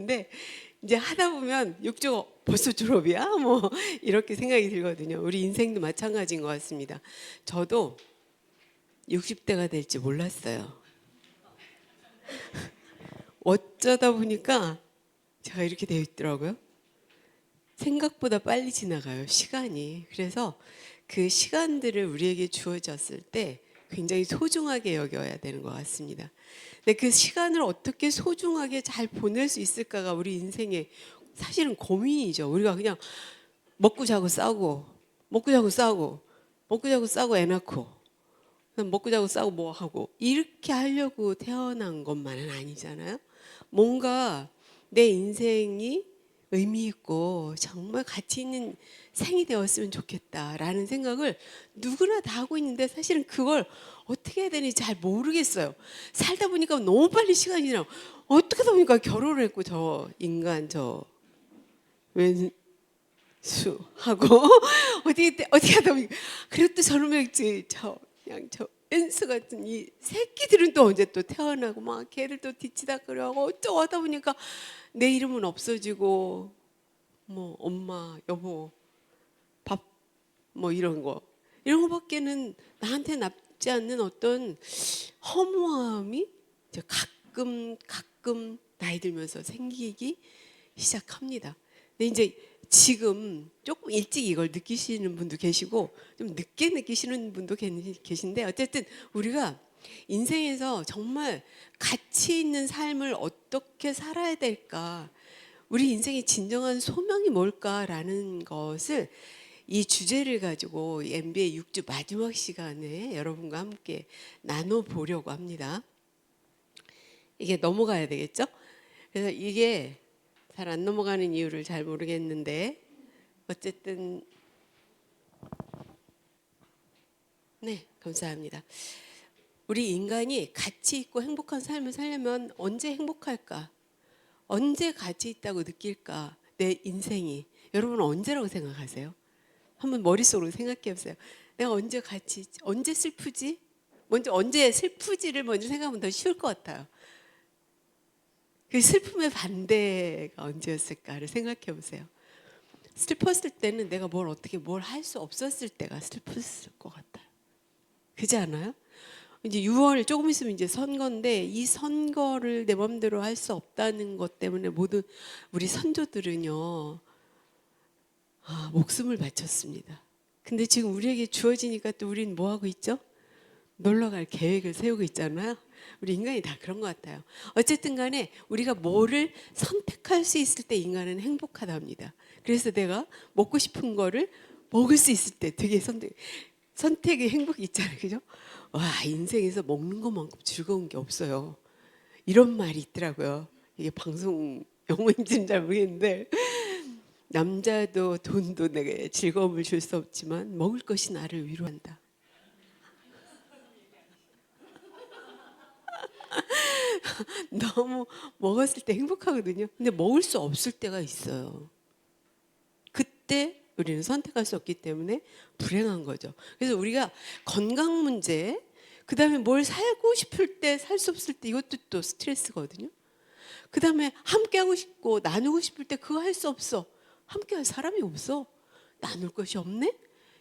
근데 이제 하다 보면 6조 벌써 졸업이야? 뭐 이렇게 생각이 들거든요. 우리 인생도 마찬가지인 것 같습니다. 저도 60대가 될지 몰랐어요. 어쩌다 보니까 제가 이렇게 되어 있더라고요. 생각보다 빨리 지나가요, 시간이. 그래서 그 시간들을 우리에게 주어졌을 때 굉장히 소중하게 여겨야 되는 것 같습니다. 근데 그 시간을 어떻게 소중하게 잘 보낼 수 있을까가 우리 인생의 사실은 고민이죠. 우리가 그냥 먹고 자고 싸우고, 먹고 자고 싸우고, 먹고 자고 싸우고 애 낳고, 먹고 자고 싸우고 뭐 하고, 이렇게 하려고 태어난 것만은 아니잖아요. 뭔가 내 인생이 의미 있고 정말 가치 있는 생이 되었으면 좋겠다라는 생각을 누구나 다 하고 있는데 사실은 그걸 어떻게 해야 되는지 잘 모르겠어요. 살다 보니까 너무 빨리 시간이 지나고 어떻게 하다 보니까 결혼을 했고 저 인간 저 왼수하고 어떻게 하다 보니까 그리고 또 저놈의 저 그냥 저 왼수 같은 이 새끼들은 또 언제 또 태어나고 막 걔를 또 뒤치다 그러고 어쩌고 하다 보니까 내 이름은 없어지고 뭐 엄마 여보 밥 뭐 이런 거밖에는 나한테 남지 않는 어떤 허무함이 이제 가끔 나이 들면서 생기기 시작합니다. 근데 이제 지금 조금 일찍 이걸 느끼시는 분도 계시고 좀 늦게 느끼시는 분도 계신데 어쨌든 우리가 인생에서 정말 가치 있는 삶을 어떻게 살아야 될까, 우리 인생의 진정한 소명이 뭘까라는 것을 이 주제를 가지고 MBA 6주 마지막 시간에 여러분과 함께 나눠보려고 합니다. 이게 넘어가야 되겠죠? 그래서 이게 잘 안 넘어가는 이유를 잘 모르겠는데 어쨌든 네, 감사합니다. 우리 인간이 가치 있고 행복한 삶을 살려면 언제 행복할까? 언제 가치 있다고 느낄까? 내 인생이. 여러분은 언제라고 생각하세요? 한번 머릿속으로 생각해 보세요. 내가 언제 가치 있지? 언제 슬프지? 먼저 언제 슬프지를 먼저 생각하면 더 쉬울 것 같아요. 그 슬픔의 반대가 언제였을까를 생각해 보세요. 슬펐을 때는 내가 뭘 할 수 없었을 때가 슬펐을 것 같아요. 그렇지 않아요? 이제 6월 조금 있으면 이제 선거인데 이 선거를 내 마음대로 할 수 없다는 것 때문에 모든 우리 선조들은요, 목숨을 바쳤습니다. 근데 지금 우리에게 주어지니까 또 우리는 뭐 하고 있죠? 놀러 갈 계획을 세우고 있잖아요. 우리 인간이 다 그런 것 같아요. 어쨌든 간에 우리가 뭐를 선택할 수 있을 때 인간은 행복하답니다. 그래서 내가 먹고 싶은 거를 먹을 수 있을 때 되게 선택의 행복이 있잖아요. 그죠? 와, 인생에서 먹는 것만큼 즐거운 게 없어요. 이런 말이 있더라고요. 이게 방송 영어인지는 잘 모르겠는데 남자도 돈도 내게 즐거움을 줄 수 없지만 먹을 것이 나를 위로한다. 너무 먹었을 때 행복하거든요. 근데 먹을 수 없을 때가 있어요. 그때 우리는 선택할 수 없기 때문에 불행한 거죠. 그래서 우리가 건강 문제, 그 다음에 뭘 살고 싶을 때 살 수 없을 때 이것도 또 스트레스거든요. 그 다음에 함께 하고 싶고 나누고 싶을 때 그거 할 수 없어. 함께 할 사람이 없어. 나눌 것이 없네?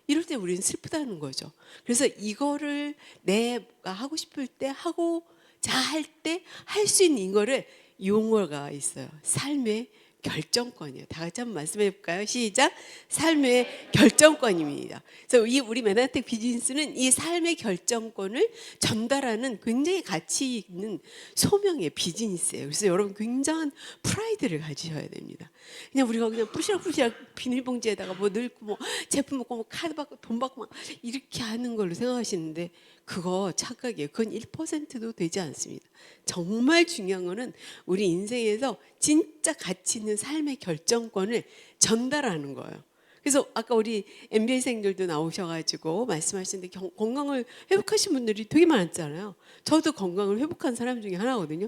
이럴 때 우리는 슬프다는 거죠. 그래서 이거를 내가 하고 싶을 때 하고 자 할 때 할 수 있는 이거를 용어가 있어요. 삶의 결정권이에요. 다 같이 한번 말씀해 볼까요? 시작. 삶의 결정권입니다. 그래서 우리 메나텍 비즈니스는 이 삶의 결정권을 전달하는 굉장히 가치 있는 소명의 비즈니스예요. 그래서 여러분 굉장한 프라이드를 가지셔야 됩니다. 그냥 우리가 그냥 뿌시락뿌시락 비닐봉지에다가 뭐 넣고 뭐 제품 먹고 뭐 카드 받고 돈 받고 막 이렇게 하는 걸로 생각하시는데 그거 착각이에요. 그건 1%도 되지 않습니다. 정말 중요한 거는 우리 인생에서 진짜 가치 있는 삶의 결정권을 전달하는 거예요. 그래서 아까 우리 MBA생들도 나오셔가지고 말씀하시는데 건강을 회복하신 분들이 되게 많았잖아요. 저도 건강을 회복한 사람 중에 하나거든요.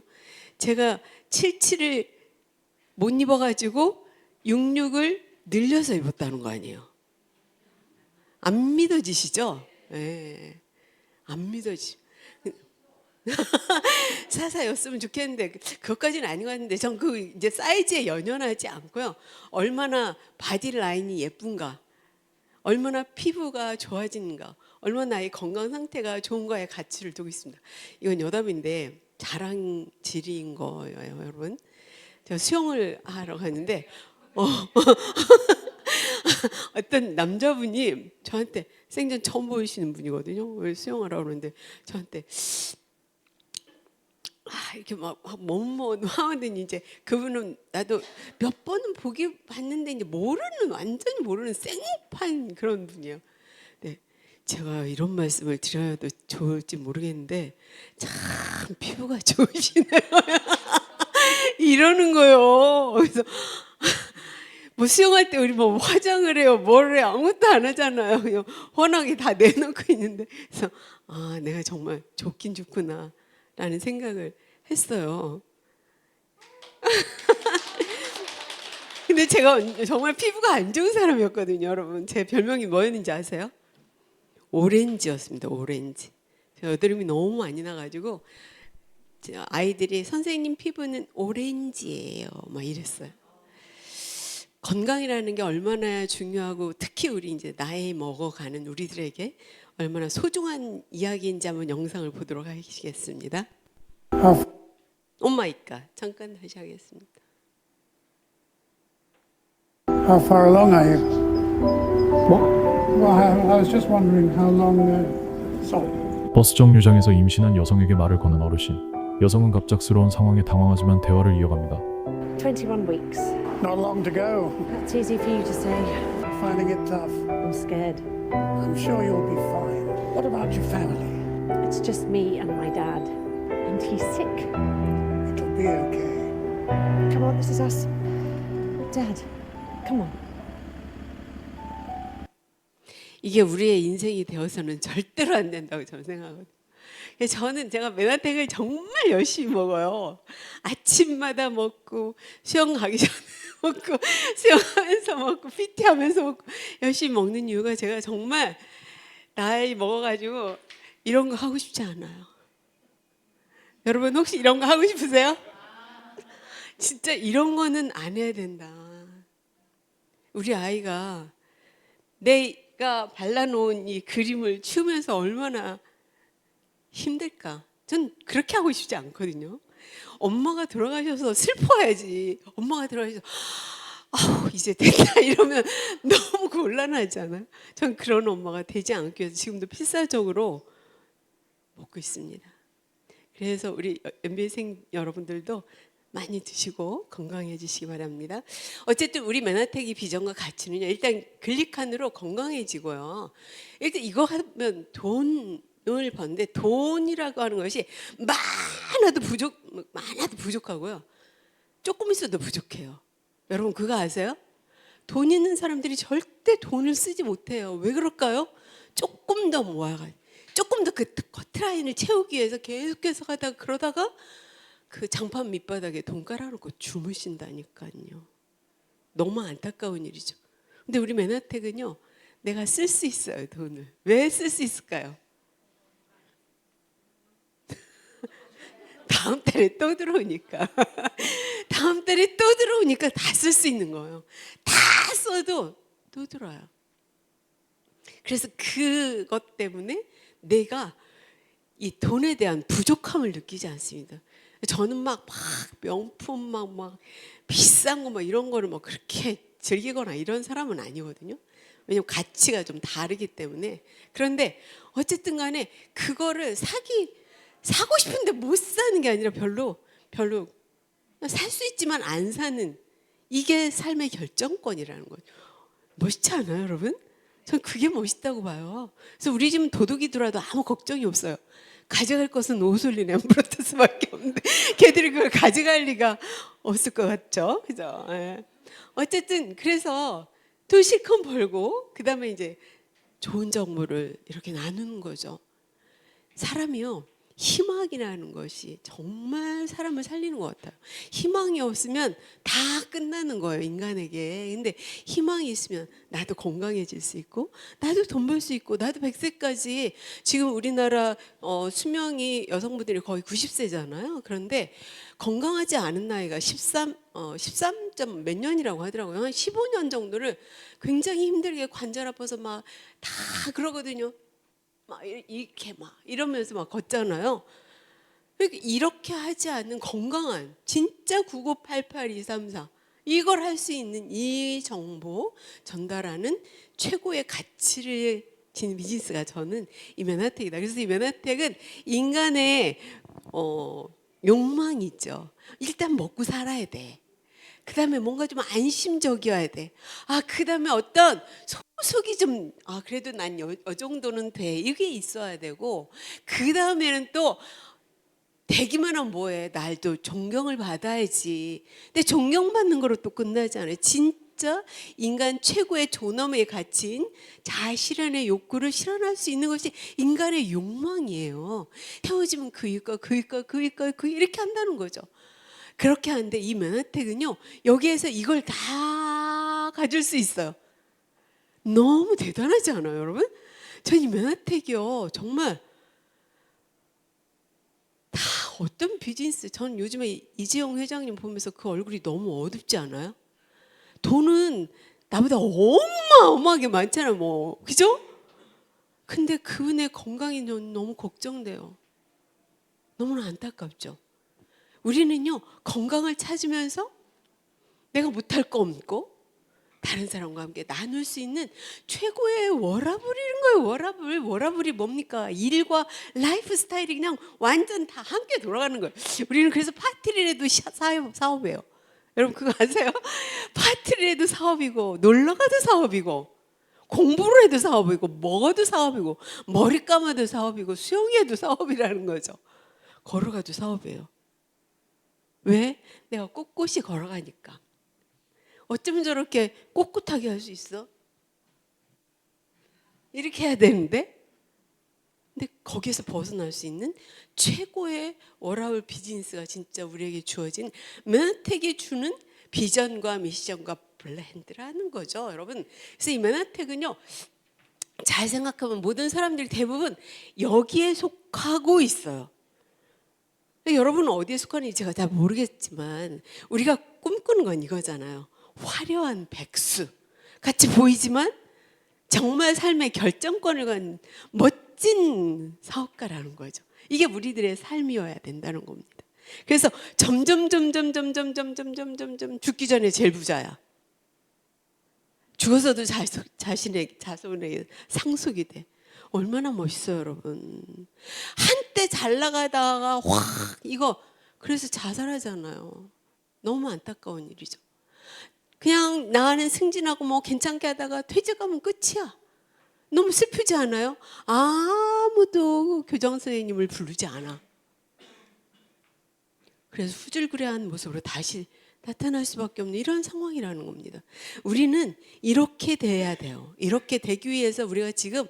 제가 77을 못 입어가지고 66을 늘려서 입었다는 거 아니에요. 안 믿어지시죠? 네. 안 믿어지. 사사였으면 좋겠는데 그것까지는 아닌 것 같은데 전 그 이제 사이즈에 연연하지 않고요. 얼마나 바디 라인이 예쁜가, 얼마나 피부가 좋아지는가, 얼마나 나의 건강 상태가 좋은가에 가치를 두고 있습니다. 이건 여담인데 자랑질인 거예요, 여러분. 제가 수영을 하러 갔는데 어떤 남자분이 저한테 생전 처음 보이시는 분이거든요. 왜 수영하라고 그러는데 저한테 이렇게 막 뭐뭐 하더니 이제 그분은 나도 몇 번은 보기 봤는데 이제 모르는 완전히 모르는 생판 그런 분이에요. 네, 제가 이런 말씀을 드려도 좋을지 모르겠는데 참 피부가 좋으시네요. 이러는 거예요. 그래서 뭐 수영할 때 우리 뭐 화장을 해요, 뭘 해요, 아무것도 안 하잖아요. 그냥 워낙에 다 내놓고 있는데 그래서 아 내가 정말 좋긴 좋구나라는 생각을 했어요. 근데 제가 정말 피부가 안 좋은 사람이었거든요, 여러분. 제 별명이 뭐였는지 아세요? 오렌지였습니다. 오렌지. 제가 여드름이 너무 많이 나가지고 아이들이 선생님 피부는 오렌지예요, 막 이랬어요. 건강이라는 게 얼마나 중요하고 특히 우리 이제 나이 먹어가는 우리들에게 얼마나 소중한 이야기인지 한번 영상을 보도록 하시겠습니다. 오 마이 갓. 잠깐 다시 하겠습니다. How far along are you? What? Well, I was just wondering how long. Sorry. 버스 정류장에서 임신한 여성에게 말을 거는 어르신. 여성은 갑작스러운 상황에 당황하지만 대화를 이어갑니다. 21 weeks. Not long to go. That's easy for you to say. Finding it tough. I'm scared. I'm sure you'll be fine. What about your family? It's just me and my dad. And he's sick. It'll be okay. Come on, this is us. Dad, come on. 이게 우리의 인생이 되어서는 절대로 안 된다고 저는 생각하거든요. 그래서 저는 제가 메나텍을 정말 열심히 먹어요. 아침마다 먹고 수영 가기 전에 먹고 수영하면서 먹고 PT하면서 먹고 열심히 먹는 이유가 제가 정말 나이 먹어가지고 이런 거 하고 싶지 않아요. 여러분 혹시 이런 거 하고 싶으세요? 진짜 이런 거는 안 해야 된다. 우리 아이가 내가 발라놓은 이 그림을 치우면서 얼마나 힘들까? 전 그렇게 하고 싶지 않거든요. 엄마가 돌아가셔서 슬퍼야지. 엄마가 돌아가셔서 아우 이제 됐다 이러면 너무 곤란하지 않아요? 전 그런 엄마가 되지 않기 위해서 지금도 필사적으로 먹고 있습니다. 그래서 우리 MBA생 여러분들도 많이 드시고 건강해지시기 바랍니다. 어쨌든 우리 메나텍의 비전과 가치는요. 일단 글리칸으로 건강해지고요. 일단 이거 하면 돈을 버는데 돈이라고 하는 것이 많아도 부족하고요. 조금 있어도 부족해요. 여러분 그거 아세요? 돈 있는 사람들이 절대 돈을 쓰지 못해요. 왜 그럴까요? 조금 더 모아가지고 조금 더 그 커트라인을 채우기 위해서 계속해서 가다가 그러다가 그 장판 밑바닥에 돈 깔아놓고 주무신다니까요. 너무 안타까운 일이죠. 근데 우리 메나텍은요. 내가 쓸 수 있어요. 돈을. 왜 쓸 수 있을까요? 다음 달에 또 들어오니까. 다음 달에 또 들어오니까 다 쓸 수 있는 거예요. 다 써도 또 들어요. 그래서 그것 때문에 내가 이 돈에 대한 부족함을 느끼지 않습니다. 저는 막 명품 막 비싼 거 막 이런 거를 뭐 그렇게 즐기거나 이런 사람은 아니거든요. 왜냐면 가치가 좀 다르기 때문에. 그런데 어쨌든 간에 그거를 사고 싶은데 못 사는 게 아니라 별로 살 수 있지만 안 사는 이게 삶의 결정권이라는 거죠. 멋있지 않아요, 여러분? 전 그게 멋있다고 봐요. 그래서 우리 집은 도둑이 들어와도 아무 걱정이 없어요. 가져갈 것은 오솔린 앰브로토스밖에 없는데 걔들이 그걸 가져갈 리가 없을 것 같죠, 그죠? 예. 어쨌든 그래서 돈 실컷 벌고 그 다음에 이제 좋은 정보를 이렇게 나누는 거죠. 사람이요 희망이라는 것이 정말 사람을 살리는 것 같아요. 희망이 없으면 다 끝나는 거예요, 인간에게. 근데 희망이 있으면 나도 건강해질 수 있고, 나도 돈 벌 수 있고, 나도 100세까지, 지금 우리나라 수명이 여성분들이 거의 90세잖아요. 그런데 건강하지 않은 나이가 13 몇 년이라고 하더라고요. 한 15년 정도를 굉장히 힘들게 관절 아파서 막 다 그러거든요. 막 이렇게 막 이러면서 막 걷잖아요. 그러니까 이렇게 하지 않는 건강한 진짜 9988234 이걸 할 수 있는 이 정보 전달하는 최고의 가치를 지닌 비즈니스가 저는 이 맨하텍이다. 그래서 이 맨하텍은 인간의 욕망이 있죠. 일단 먹고 살아야 돼. 그 다음에 뭔가 좀 안심적이어야 돼. 그 다음에 어떤 속이 좀, 그래도 난 요 정도는 돼. 이게 있어야 되고, 그 다음에는 또, 되기만 하면 뭐해. 날도 존경을 받아야지. 근데 존경받는 거로 또 끝나지 않아요. 진짜 인간 최고의 존엄의 가치인 자아실현의 욕구를 실현할 수 있는 것이 인간의 욕망이에요. 태워지면 그일까 이렇게 한다는 거죠. 그렇게 하는데 이 맨하텍은요, 여기에서 이걸 다 가질 수 있어요. 너무 대단하지 않아요, 여러분? 전 이 맨하텍이요, 정말 다 어떤 비즈니스, 전 요즘에 이재용 회장님 보면서 그 얼굴이 너무 어둡지 않아요? 돈은 나보다 어마어마하게 많잖아요, 뭐, 그죠? 근데 그분의 건강이 너무 걱정돼요. 너무나 안타깝죠. 우리는요, 건강을 찾으면서 내가 못할 거 없고 다른 사람과 함께 나눌 수 있는 최고의 워라블인 거예요. 워라블이 뭡니까? 일과 라이프 스타일이 그냥 완전 다 함께 돌아가는 거예요. 우리는 그래서 파티를 해도 사업이에요. 여러분 그거 아세요? 파티를 해도 사업이고, 놀러 가도 사업이고, 공부를 해도 사업이고, 먹어도 사업이고, 머리 감아도 사업이고, 수영해도 사업이라는 거죠. 걸어가도 사업이에요. 왜? 내가 꼿꼿이 걸어가니까. 어쩌면 저렇게 꼿꼿하게 할 수 있어? 이렇게 해야 되는데? 근데 거기에서 벗어날 수 있는 최고의 워라밸 비즈니스가 진짜 우리에게 주어진 맨하텍이 주는 비전과 미션과 블렌드라는 거죠, 여러분. 그래서 이 맨하텍은요, 잘 생각하면 모든 사람들이 대부분 여기에 속하고 있어요. 여러분은 어디에 속하는지 제가 잘 모르겠지만 우리가 꿈꾸는 건 이거잖아요. 화려한 백수 같이 보이지만 정말 삶의 결정권을 갖는 멋진 사업가라는 거죠. 이게 우리들의 삶이어야 된다는 겁니다. 그래서 점점 죽기 전에 제일 부자야. 죽어서도 자신의 자손에게 상속이 돼. 얼마나 멋있어요, 여러분. 한때 잘 나가다가 확 이거 그래서 자살하잖아요. 너무 안타까운 일이죠. 그냥 나는 승진하고 뭐 괜찮게 하다가 퇴직하면 끝이야. 너무 슬프지 않아요? 아무도 교장 선생님을 부르지 않아. 그래서 후줄그레한 모습으로 다시 나타날 수밖에 없는 이런 상황이라는 겁니다. 우리는 이렇게 돼야 돼요. 이렇게 되기 위해서 우리가 지금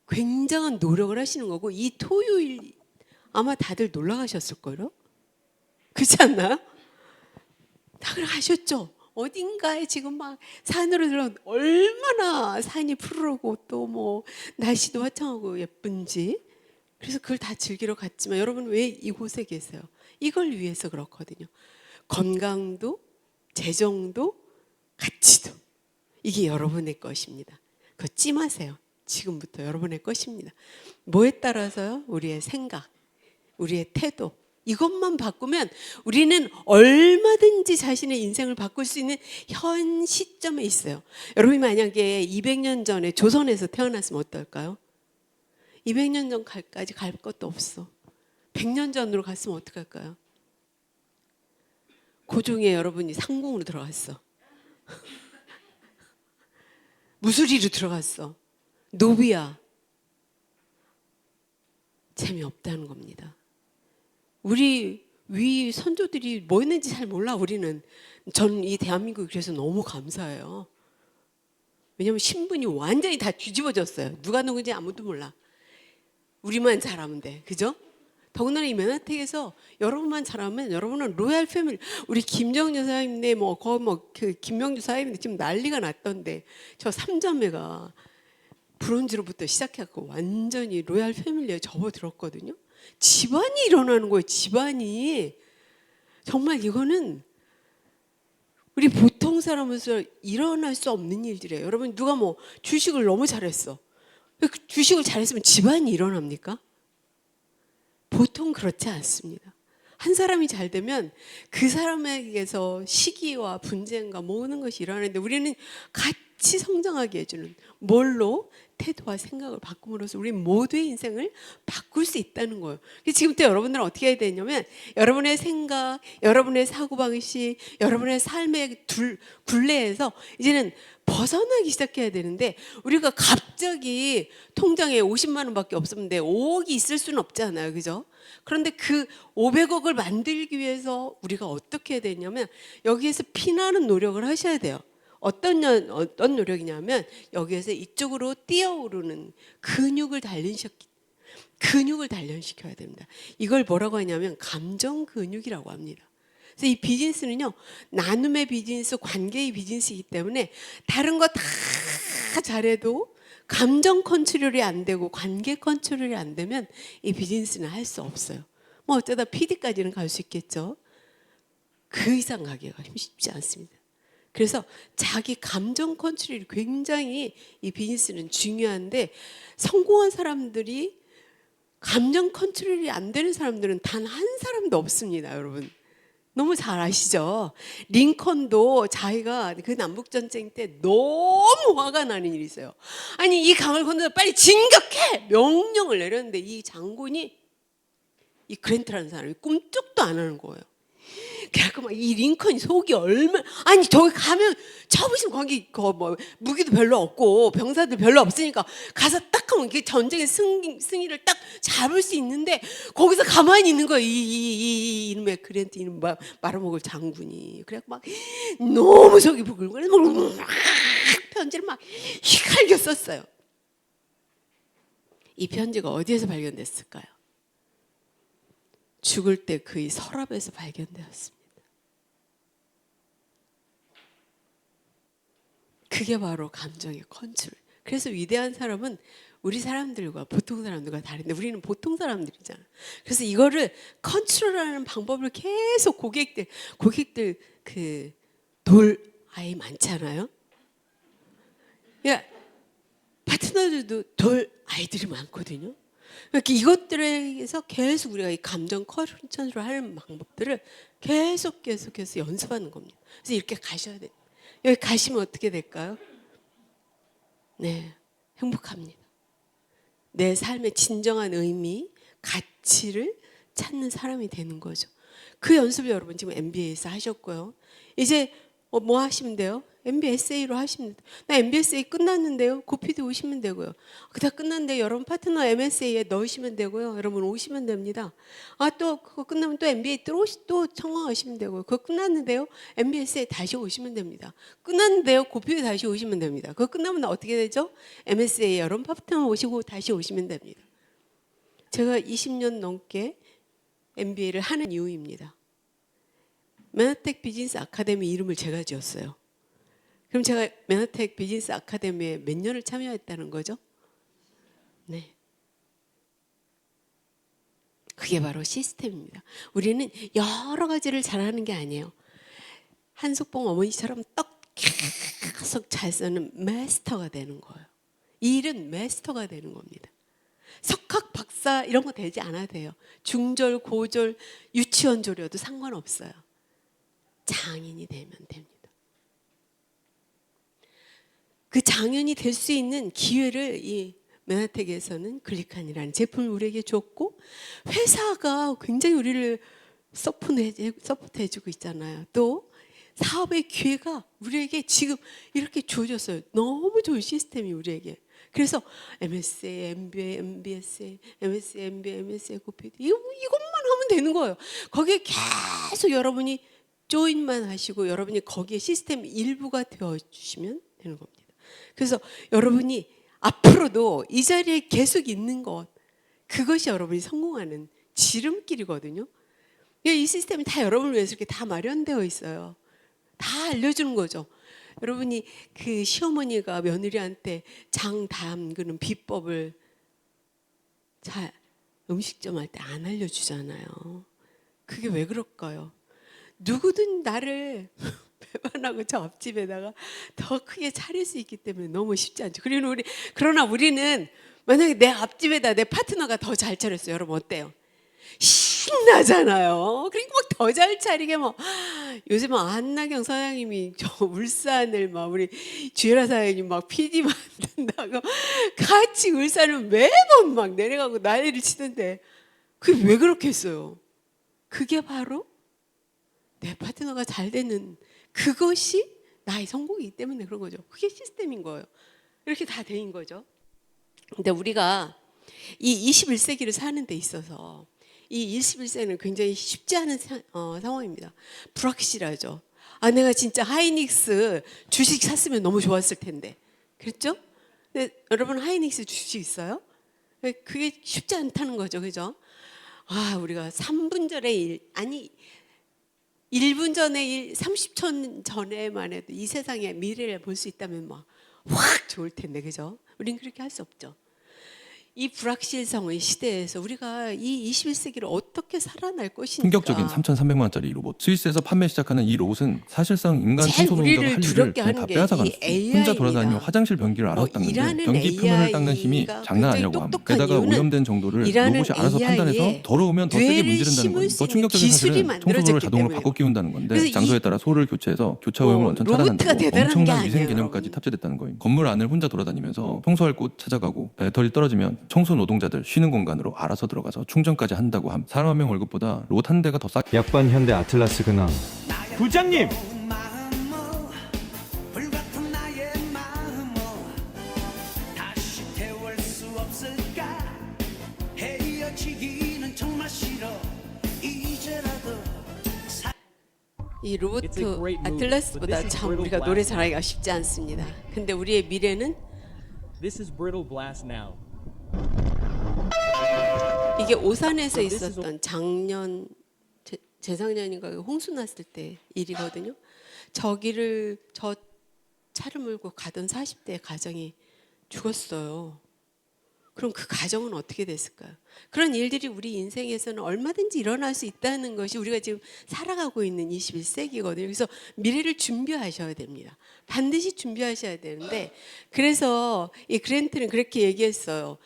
굉장한 노력을 하시는 거고, 이 토요일 아마 다들 놀러 가셨을걸요? 그렇지 않나요? 다들 가셨죠? 어딘가에 지금 막 산으로 들어 얼마나 산이 푸르고 또 뭐 날씨도 화창하고 예쁜지. 그래서 그걸 다 즐기러 갔지만 여러분 왜 이곳에 계세요? 이걸 위해서 그렇거든요. 건강도, 재정도, 가치도 이게 여러분의 것입니다. 그거 찜하세요. 지금부터 여러분의 것입니다. 뭐에 따라서요? 우리의 생각, 우리의 태도 이것만 바꾸면 우리는 얼마든지 자신의 인생을 바꿀 수 있는 현 시점에 있어요. 여러분이 만약에 200년 전에 조선에서 태어났으면 어떨까요? 200년 전까지 갈 것도 없어. 100년 전으로 갔으면 어떡할까요? 고종에 여러분이 상궁으로 들어갔어. 무술이로 들어갔어. 노비야. 재미없다는 겁니다. 우리 위 선조들이 뭐 했는지 잘 몰라. 우리는 전 이 대한민국이 그래서 너무 감사해요. 왜냐하면 신분이 완전히 다 뒤집어졌어요. 누가 누군지 아무도 몰라. 우리만 잘하면 돼. 그죠? 더군다나 이 맨하탄에서 여러분만 잘하면 여러분은 로얄 패밀리, 우리 김정은 여사님네 뭐 거의 뭐그 김명주 사장님네 지금 난리가 났던데 저 삼자매가 브론즈로부터 시작해갖고 완전히 로얄 패밀리에 접어들었거든요. 집안이 일어나는 거예요. 집안이. 정말 이거는 우리 보통 사람으로서 일어날 수 없는 일들이에요. 여러분 누가 뭐 주식을 너무 잘했어. 주식을 잘했으면 집안이 일어납니까? 보통 그렇지 않습니다. 한 사람이 잘 되면 그 사람에게서 시기와 분쟁과 모든 것이 일어나는데 우리는 같이 성장하게 해주는 뭘로? 태도와 생각을 바꿈으로써 우리 모두의 인생을 바꿀 수 있다는 거예요. 지금부터 여러분들은 어떻게 해야 되냐면 여러분의 생각, 여러분의 사고방식, 여러분의 삶의 굴레에서 이제는 벗어나기 시작해야 되는데 우리가 갑자기 통장에 50만 원밖에 없었는데 5억이 있을 수는 없잖아요. 그죠? 그런데 그 500억을 만들기 위해서 우리가 어떻게 해야 되냐면 여기에서 피나는 노력을 하셔야 돼요. 어떤 노력이냐면 여기에서 이쪽으로 뛰어오르는 근육을 단련시켜야 됩니다. 이걸 뭐라고 하냐면 감정 근육이라고 합니다. 그래서 이 비즈니스는요, 나눔의 비즈니스, 관계의 비즈니스이기 때문에 다른 거 다 잘해도 감정 컨트롤이 안 되고 관계 컨트롤이 안 되면 이 비즈니스는 할 수 없어요. 뭐 어쩌다 PD까지는 갈 수 있겠죠. 그 이상 가기가 쉽지 않습니다. 그래서 자기 감정 컨트롤이 굉장히 이 비즈니스는 중요한데 성공한 사람들이 감정 컨트롤이 안 되는 사람들은 단 한 사람도 없습니다, 여러분. 너무 잘 아시죠? 링컨도 자기가 그 남북전쟁 때 너무 화가 나는 일이 있어요. 아니 이 강을 건너서 빨리 진격해! 명령을 내렸는데 이 장군이 이 그랜트라는 사람이 꿈쩍도 안 하는 거예요. 그래갖고 막 이 링컨이 속이 얼마나, 아니 저기 가면 쳐부시면 거기 뭐 무기도 별로 없고 병사들 별로 없으니까 가서 딱 하면 그 전쟁의 승리를 딱 잡을 수 있는데 거기서 가만히 있는 거예요. 이 이놈의 그랜트 이놈 말아먹을 장군이. 그래갖고 막 너무 속이 부글부글 막 편지를 막 휘갈겨 썼어요. 이 편지가 어디에서 발견됐을까요? 죽을 때 그의 서랍에서 발견되었습니다. 그게 바로 감정의 컨트롤. 그래서 위대한 사람은 우리 사람들과 보통 사람들과 다른데 우리는 보통 사람들이잖아. 그래서 이거를 컨트롤하는 방법을 계속 고객들 그 돌 아이 많잖아요. 야, 파트너들도 돌 아이들이 많거든요. 그러니까 이것들에서 계속 우리가 이 감정 컨트롤을 하는 방법들을 계속해서 연습하는 겁니다. 그래서 이렇게 가셔야 돼요. 여기 가시면 어떻게 될까요? 네, 행복합니다. 내 삶의 진정한 의미, 가치를 찾는 사람이 되는 거죠. 그 연습을 여러분 지금 MBA에서 하셨고요. 이제 뭐 하시면 돼요? MBSA로 하시면 돼요. 나 MBSA 끝났는데요. 고피드 오시면 되고요. 다 끝났는데 여러분 파트너 MSA에 넣으시면 되고요. 여러분 오시면 됩니다. 또 그거 끝나면 또 MBA 또 청구하시면 되고요. 그거 끝났는데요. MBSA 다시 오시면 됩니다. 끝났는데요. 고피드 다시 오시면 됩니다. 그거 끝나면 어떻게 되죠? MSA 여러분 파트너 오시고 다시 오시면 됩니다. 제가 20년 넘게 MBA를 하는 이유입니다. 맨하탄 비즈니스 아카데미 이름을 제가 지었어요. 그럼 제가 맨하탄 비즈니스 아카데미에 몇 년을 참여했다는 거죠? 네. 그게 바로 시스템입니다. 우리는 여러 가지를 잘하는 게 아니에요. 한석봉 어머니처럼 떡 계속 잘 쓰는 마스터가 되는 거예요. 이 일은 마스터가 되는 겁니다. 석학 박사 이런 거 되지 않아도 돼요. 중졸, 고졸, 유치원 졸여도 상관없어요. 장인이 되면 됩니다. 그 장인이 될 수 있는 기회를 이 맨하탄에서는 글리칸이라는 제품을 우리에게 줬고 회사가 굉장히 우리를 서포트해주고 있잖아요. 또 사업의 기회가 우리에게 지금 이렇게 주어졌어요. 너무 좋은 시스템이 우리에게. 그래서 MSA, MBA, MBSA, MSA, MBA, MSA, 고피드 이것만 하면 되는 거예요. 거기에 계속 여러분이 조인만 하시고 여러분이 거기에 시스템 일부가 되어주시면 되는 겁니다. 그래서 여러분이 앞으로도 이 자리에 계속 있는 것, 그것이 여러분이 성공하는 지름길이거든요. 이 시스템이 다 여러분을 위해서 이렇게 다 마련되어 있어요. 다 알려주는 거죠. 여러분이 그 시어머니가 며느리한테 장 담그는 비법을 잘 음식점 할 때 안 알려주잖아요. 그게 왜 그럴까요? 누구든 나를 배반하고 저 앞집에다가 더 크게 차릴 수 있기 때문에 너무 쉽지 않죠. 그러나 우리는 만약에 내 앞집에다 내 파트너가 더 잘 차렸어요. 여러분 어때요? 신나잖아요. 그러니까 막 더 잘 차리게 막 요즘 안나경 사장님이 저 울산을 막 우리 주혜라 사장님 막 PD 만든다고 같이 울산을 매번 막 내려가고 난리를 치던데 그게 왜 그렇게 했어요? 그게 바로 내 파트너가 잘 되는 그것이 나의 성공이기 때문에 그런 거죠. 그게 시스템인 거예요. 이렇게 다 된 거죠. 근데 우리가 이 21세기를 사는 데 있어서 이 21세기는 굉장히 쉽지 않은 상황입니다. 불확실하죠. 아, 내가 진짜 하이닉스 주식 샀으면 너무 좋았을 텐데. 그랬죠? 근데 여러분 하이닉스 주식 있어요? 그게 쉽지 않다는 거죠. 그죠? 아, 우리가 3분 전에 1분 전에 30초 전에만 해도 이 세상의 미래를 볼 수 있다면 막 확 좋을 텐데. 그죠? 우린 그렇게 할 수 없죠. 이 불확실성의 시대에서 우리가 이 21세기를 어떻게 살아날 것인가. 충격적인 3,300만 원짜리 로봇. 스위스에서 판매 시작하는 이 로봇은 사실상 인간 제일 청소노동자가 우리를 할 일을 두렵게 그냥 다 하는 게 빼앗아가는 이 거죠. 혼자 돌아다니며 AI입니다. 화장실 변기를 알아서 닦는데 일하는 변기 표면을 닦는 힘이 AI가 장난 굉장히 아니라고 합니다. 똑똑한 게다가 이유는 오염된 정도를 일하는 로봇이 알아서 판단해서 AI에 더러우면 더 세게 뇌를 문지른다는 거예요. 심을 수 더 있는 충격적인 기술이 사실은 청소도를 만들어졌기 자동으로 때문에 바꿔 끼운다는 건데 그래서 장소에 따라 소를 교체해서 교차 오염을 원천 차단한다고 로봇가 대단한 게 엄청난 아니에요, 위생 개념까지 여러분. 탑재됐다는 거예요. 건물 안을 혼자 돌아다니면서 청소할 곳 찾아가고 배터리 떨어지면 청소 노동자들 쉬는 공간으로 알아서 들어가서 충전까지 한다고 함. 사람 한 명 월급보다 로봇 한 대가 더 싸. 약관 현대 아틀라스 근황. 부장님! 불같은 나의 마음을 다시 태울 수 없을까 헤어지기는 정말 싫어 이제라도 이 로봇 It's a great movie, 아틀라스보다 but this is 참 brittle 우리가 glass 노래 now. 잘하기가 쉽지 않습니다. 근데 우리의 미래는 This is brittle glass now. 이게 오산에서 This is 있었던 작년 재작년인가 홍수 났을 때 일이거든요. 저기를 저 차를 몰고 가던 40대 가정이 죽었어요. 그럼 그 가정은 어떻게 됐을까요? 그런 일들이 우리 인생에서는 얼마든지 일어날 수 있다는 것이 우리가 지금 살아가고 있는 21세기거든요. 그래서 미래를 준비하셔야 됩니다. 반드시 준비하셔야 되는데 그래서 이 그랜트는 그렇게 얘기했어요.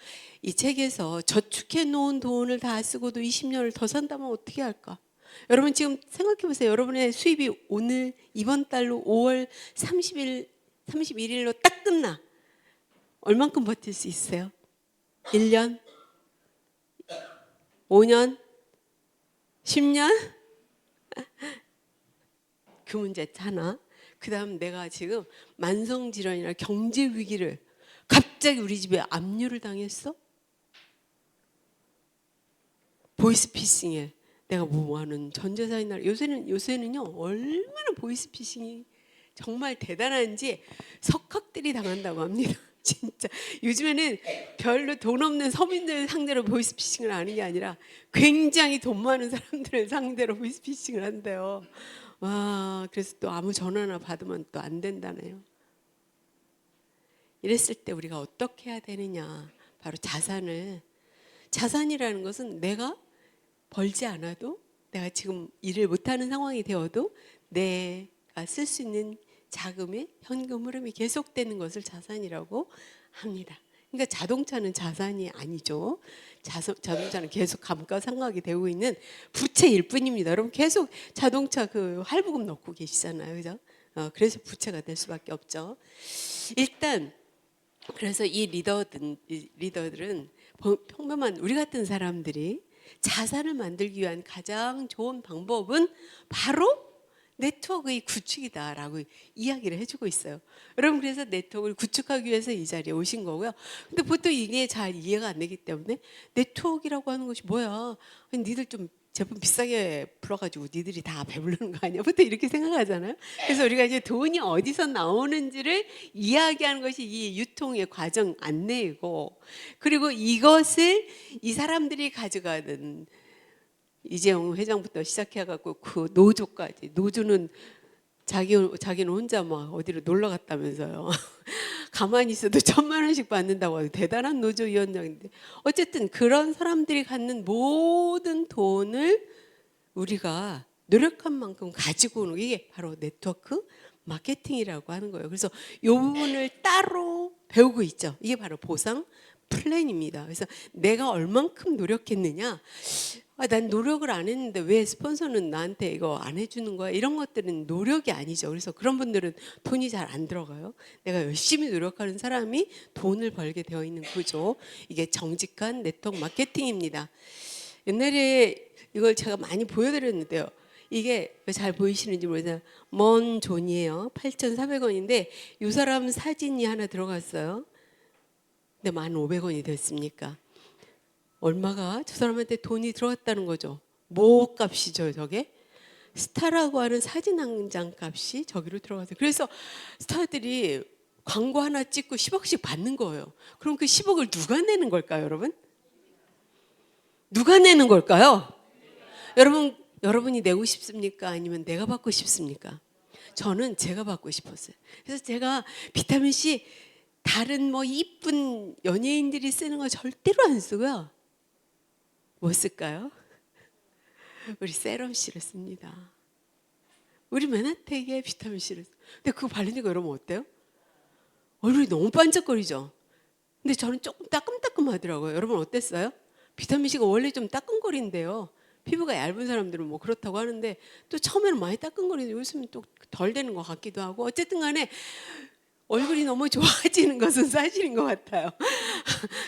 이 책에서 저축해 놓은 돈을 다 쓰고도 20년을 더 산다면 어떻게 할까? 여러분 지금 생각해 보세요. 여러분의 수입이 오늘 이번 달로 5월 31일로 딱 끝나. 얼만큼 버틸 수 있어요? 1년? 5년? 10년? 그 문제 하나. 그 다음 내가 지금 만성질환이나 경제위기를 갑자기 우리 집에 압류를 당했어? 보이스피싱에 내가 뭐하는 전 재산이 날 요새는요 얼마나 보이스피싱이 정말 대단한지 석학들이 당한다고 합니다. 진짜 요즘에는 별로 돈 없는 서민들 상대로 보이스피싱을 하는 게 아니라 굉장히 돈 많은 사람들을 상대로 보이스피싱을 한대요. 와, 그래서 또 아무 전화나 받으면 또 안 된다네요. 이랬을 때 우리가 어떻게 해야 되느냐? 바로 자산이라는 것은 내가 벌지 않아도 내가 지금 일을 못하는 상황이 되어도 내가 쓸 수 있는 자금의 현금 흐름이 계속되는 것을 자산이라고 합니다. 그러니까 자동차는 자산이 아니죠. 자동차는 계속 감가상각이 되고 있는 부채일 뿐입니다. 여러분 계속 자동차 그 할부금 넣고 계시잖아요, 그죠? 그래서 부채가 될 수밖에 없죠. 일단 그래서 이 리더들은 평범한 우리 같은 사람들이 자산을 만들기 위한 가장 좋은 방법은 바로 네트워크의 구축이다라고 이야기를 해주고 있어요. 여러분 그래서 네트워크를 구축하기 위해서 이 자리에 오신 거고요. 근데 보통 이게 잘 이해가 안 되기 때문에 네트워크라고 하는 것이 뭐야? 아니, 니들 좀 제품 비싸게 풀어가지고 니들이 다 배부르는 거 아니야? 보통 이렇게 생각하잖아요. 그래서 우리가 이제 돈이 어디서 나오는지를 이야기하는 것이 이 유통의 과정 안내이고, 그리고 이것을 이 사람들이 가져가는 이재용 회장부터 시작해갖고 그 노조까지. 노조는 자기는 혼자 막 어디로 놀러 갔다면서요. 가만히 있어도 1,000만 원씩 받는다고 하고 대단한 노조위원장인데 어쨌든 그런 사람들이 갖는 모든 돈을 우리가 노력한 만큼 가지고 오는 게 바로 네트워크 마케팅이라고 하는 거예요. 그래서 이 부분을 따로 배우고 있죠. 이게 바로 보상 플랜입니다. 그래서 내가 얼만큼 노력했느냐, 난 노력을 안 했는데 왜 스폰서는 나한테 이거 안 해주는 거야? 이런 것들은 노력이 아니죠. 그래서 그런 분들은 돈이 잘 안 들어가요. 내가 열심히 노력하는 사람이 돈을 벌게 되어 있는 구조. 이게 정직한 네트워크 마케팅입니다. 옛날에 이걸 제가 많이 보여드렸는데요. 이게 잘 보이시는지 모르겠어요. 먼 존이에요. 8,400원인데 이 사람 사진이 하나 들어갔어요. 근데 1,500원이 됐습니까? 얼마가 저 사람한테 돈이 들어갔다는 거죠. 뭐 값이죠, 저게? 스타라고 하는 사진 한 장 값이 저기로 들어가서 그래서 스타들이 광고 하나 찍고 10억씩 받는 거예요. 그럼 그 10억을 누가 내는 걸까요, 여러분? 누가 내는 걸까요? 여러분이 내고 싶습니까? 아니면 내가 받고 싶습니까? 저는 제가 받고 싶었어요. 그래서 제가 비타민C 다른 뭐 이쁜 연예인들이 쓰는 거 절대로 안 쓰고요. 뭐 쓸까요? 우리 세럼씨를 씁니다. 우리 맨하텍의 비타민C를. 근데 그거 바르니까 여러분 어때요? 얼굴이 너무 반짝거리죠? 근데 저는 조금 따끔따끔하더라고요. 여러분 어땠어요? 비타민C가 원래 좀 따끔거린대요. 피부가 얇은 사람들은 뭐 그렇다고 하는데 또 처음에는 많이 따끔거리는데 요즘은 또 덜 되는 것 같기도 하고 어쨌든 간에 얼굴이 너무 좋아지는 것은 사실인 것 같아요.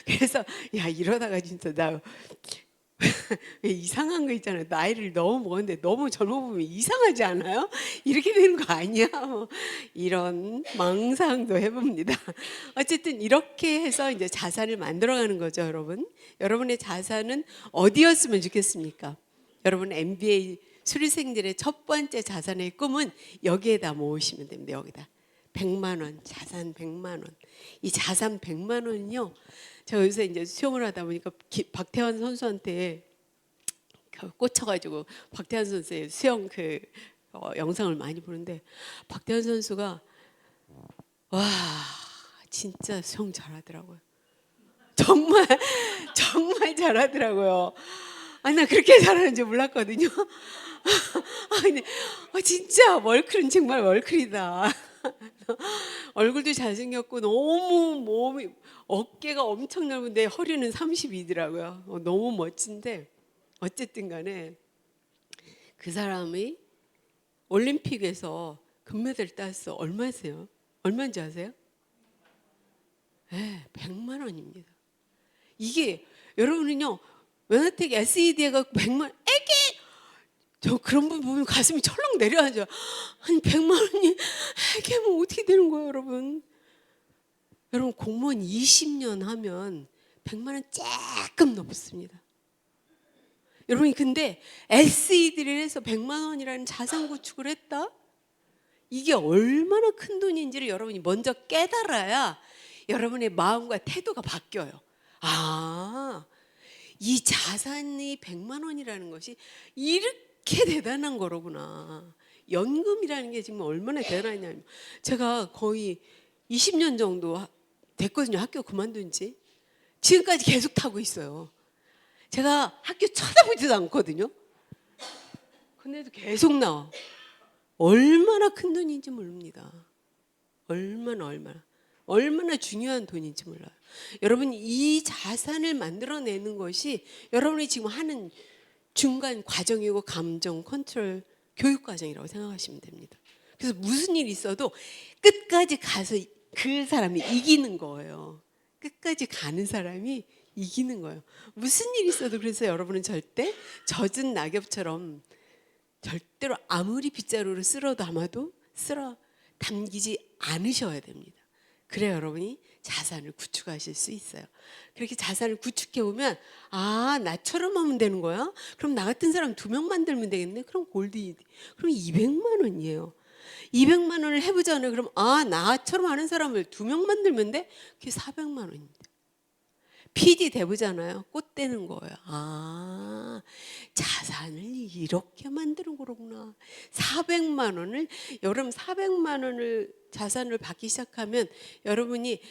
그래서 야 이러다가 진짜 나 이상한 거 있잖아요. 나이를 너무 먹었는데 너무 젊어 보면 이상하지 않아요? 이렇게 되는 거 아니야? 뭐 이런 망상도 해봅니다. 어쨌든 이렇게 해서 이제 자산을 만들어가는 거죠, 여러분. 여러분의 자산은 어디였으면 좋겠습니까? 여러분 MBA 수료생들의 첫 번째 자산의 꿈은 여기에다 모으시면 됩니다. 여기다 100만 원, 자산 100만 원. 이 자산 100만 원은요. 제가 요새 이제 수영을 하다 보니까 박태환 선수한테 꽂혀가지고 박태환 선수의 수영 영상을 많이 보는데 박태환 선수가 와 진짜 수영 잘하더라고요. 정말 잘하더라고요. 나 그렇게 잘하는 줄 몰랐거든요. 근데 진짜 월클은 정말 월클이다. 얼굴도 잘생겼고 너무 몸이 어깨가 엄청 넓은데 허리는 32더라고요. 너무 멋진데 어쨌든 간에 그 사람이 올림픽에서 금메달 땄어. 얼마세요? 얼마인지 아세요? 네, 100만 원입니다. 이게 여러분은요 맨하텍 SED 해갖고 100만 애기 저 그런 분 보면 가슴이 철렁 내려앉아요. 아니 100만 원이 애기면 어떻게 되는 거예요, 여러분? 여러분 공무원 20년 하면 100만 원 조금 넘습니다. 여러분이 근데 SED를 해서 100만 원이라는 자산 구축을 했다? 이게 얼마나 큰 돈인지를 여러분이 먼저 깨달아야 여러분의 마음과 태도가 바뀌어요. 이 자산이 100만 원이라는 것이 이렇게 대단한 거로구나. 연금이라는 게 지금 얼마나 대단하냐면 제가 거의 20년 정도 됐거든요. 학교 그만둔 지. 지금까지 계속 타고 있어요. 제가 학교 쳐다보지도 않거든요. 근데도 계속 나와. 얼마나 큰 돈인지 모릅니다. 얼마나 중요한 돈인지 몰라요. 여러분 이 자산을 만들어내는 것이 여러분이 지금 하는 중간 과정이고 감정 컨트롤 교육 과정이라고 생각하시면 됩니다. 그래서 무슨 일이 있어도 끝까지 가서 그 사람이 이기는 거예요. 끝까지 가는 사람이 이기는 거예요. 무슨 일이 있어도 그래서 여러분은 절대 젖은 낙엽처럼 절대로 아무리 빗자루를 쓸어 담아도 쓸어 담기지 않으셔야 됩니다. 그래야 여러분이 자산을 구축하실 수 있어요. 그렇게 자산을 구축해 오면 나처럼 하면 되는 거야? 그럼 나 같은 사람 2명 만들면 되겠네? 그럼 그럼 200만 원이에요. 200만 원을 해보잖아요. 그럼 나처럼 하는 사람을 2명 만들면 돼? 그게 400만 원입니다. PD 대부잖아요. 꽃 떼는 거예요. 아, 자산을 이렇게 만드는 거구나. 400만 원을 여러분 400만 원을 자산을 받기 시작하면 여러분이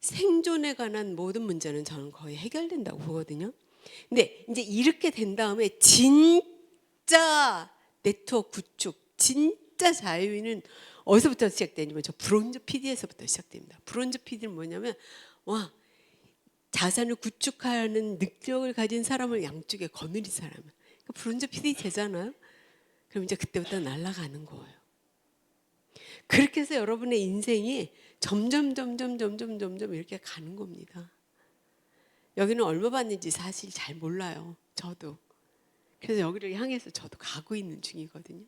생존에 관한 모든 문제는 저는 거의 해결된다고 보거든요. 근데 이제 이렇게 된 다음에 진짜 네트워크 구축, 진짜 자유인은 어디서부터 시작되냐면 저 브론즈 PD에서부터 시작됩니다. 브론즈 PD는 뭐냐면 와 자산을 구축하는 능력을 가진 사람을 양쪽에 거느린 사람. 그러니까 브론즈 PD 되잖아요. 그럼 이제 그때부터 날아가는 거예요. 그렇게 해서 여러분의 인생이 점점 이렇게 가는 겁니다. 여기는 얼마 받는지 사실 잘 몰라요. 저도. 그래서 여기를 향해서 저도 가고 있는 중이거든요.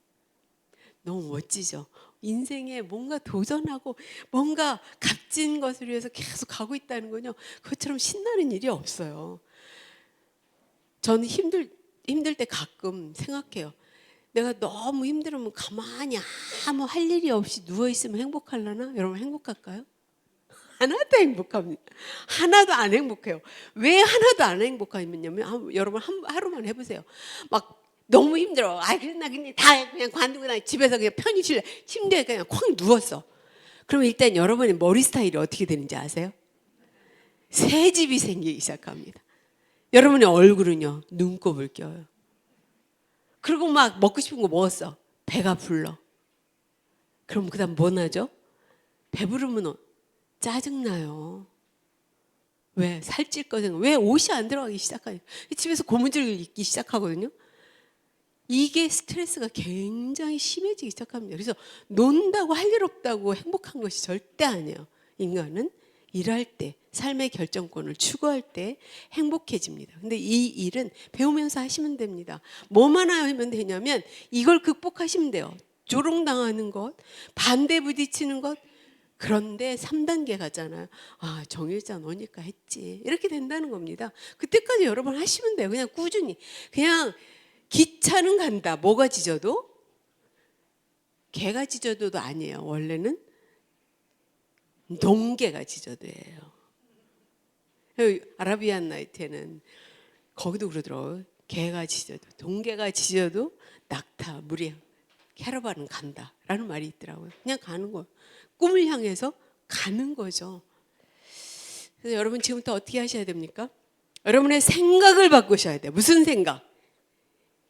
너무 멋지죠. 인생에 뭔가 도전하고 뭔가 값진 것을 위해서 계속 가고 있다는 건요. 그것처럼 신나는 일이 없어요. 저는 힘들 때 가끔 생각해요. 내가 너무 힘들으면 가만히 아무 할 일이 없이 누워있으면 행복하려나? 여러분 행복할까요? 하나도 행복합니다. 하나도 안 행복해요. 왜 하나도 안 행복하냐면 여러분 하루만 해보세요. 막 너무 힘들어. 아 그래 나 그냥 다 그냥 관두고 나 집에서 그냥 편히 쉴래. 침대에 그냥 콱 누웠어. 그러면 일단 여러분의 머리 스타일이 어떻게 되는지 아세요? 새집이 생기기 시작합니다. 여러분의 얼굴은요 눈곱을 껴요. 그리고 막 먹고 싶은 거 먹었어. 배가 불러. 그럼 그다음 뭐 나죠? 배부르면 짜증나요. 왜? 살찔 거 생각. 왜 옷이 안 들어가기 시작하니까. 집에서 고무줄 입기 시작하거든요. 이게 스트레스가 굉장히 심해지기 시작합니다. 그래서 논다고 할 일 없다고 행복한 것이 절대 아니에요. 인간은 일할 때 삶의 결정권을 추구할 때 행복해집니다. 근데 이 일은 배우면서 하시면 됩니다. 뭐만 하면 되냐면 이걸 극복하시면 돼요. 조롱당하는 것, 반대 부딪히는 것. 그런데 3단계 가잖아요. 아, 정일자 너니까 했지. 이렇게 된다는 겁니다. 그때까지 여러분 하시면 돼요. 그냥 꾸준히. 그냥 기차는 간다. 뭐가 짖어도? 개가 짖어도도 아니에요. 원래는 농개가 짖어도예요. 아라비안 나이트에는 거기도 그러더라고요. 개가 짖어도 동개가 짖어도 낙타 무리 캐러반은 간다라는 말이 있더라고요. 그냥 가는 거예요. 꿈을 향해서 가는 거죠. 그래서 여러분 지금부터 어떻게 하셔야 됩니까? 여러분의 생각을 바꾸셔야 돼요. 무슨 생각?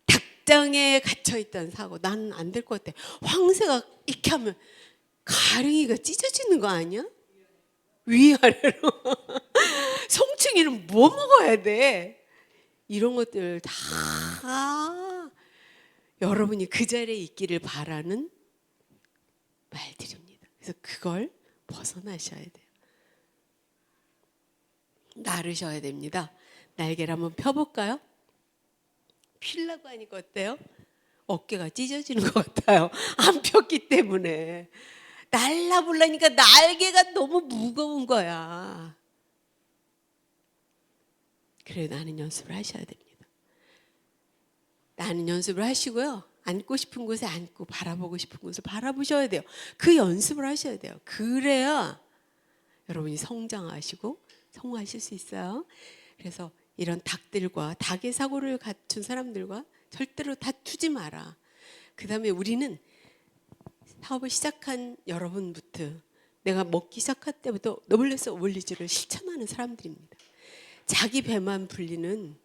닭장에 갇혀있다는 사고 나는 안 될 것 같아. 황새가 이렇게 하면 가랭이가 찢어지는 거 아니야? 위아래로. 송충이는 뭐 먹어야 돼? 이런 것들 다 여러분이 그 자리에 있기를 바라는 말들입니다. 그래서 그걸 벗어나셔야 돼요. 나르셔야 됩니다. 날개를 한번 펴볼까요? 피려고 하니까 어때요? 어깨가 찢어지는 것 같아요. 안 폈기 때문에. 날라보려니까 날개가 너무 무거운 거야. 그래 나는 연습을 하셔야 됩니다. 나는 연습을 하시고요. 앉고 싶은 곳에 앉고 바라보고 싶은 곳을 바라보셔야 돼요. 그 연습을 하셔야 돼요. 그래야 여러분이 성장하시고 성공하실 수 있어요. 그래서 이런 닭들과 닭의 사고를 갖춘 사람들과 절대로 다투지 마라. 그 다음에 우리는 사업을 시작한 여러분부터 내가 먹기 시작할 때부터 노블레스 오블리주를 실천하는 사람들입니다. 자기 배만 불리는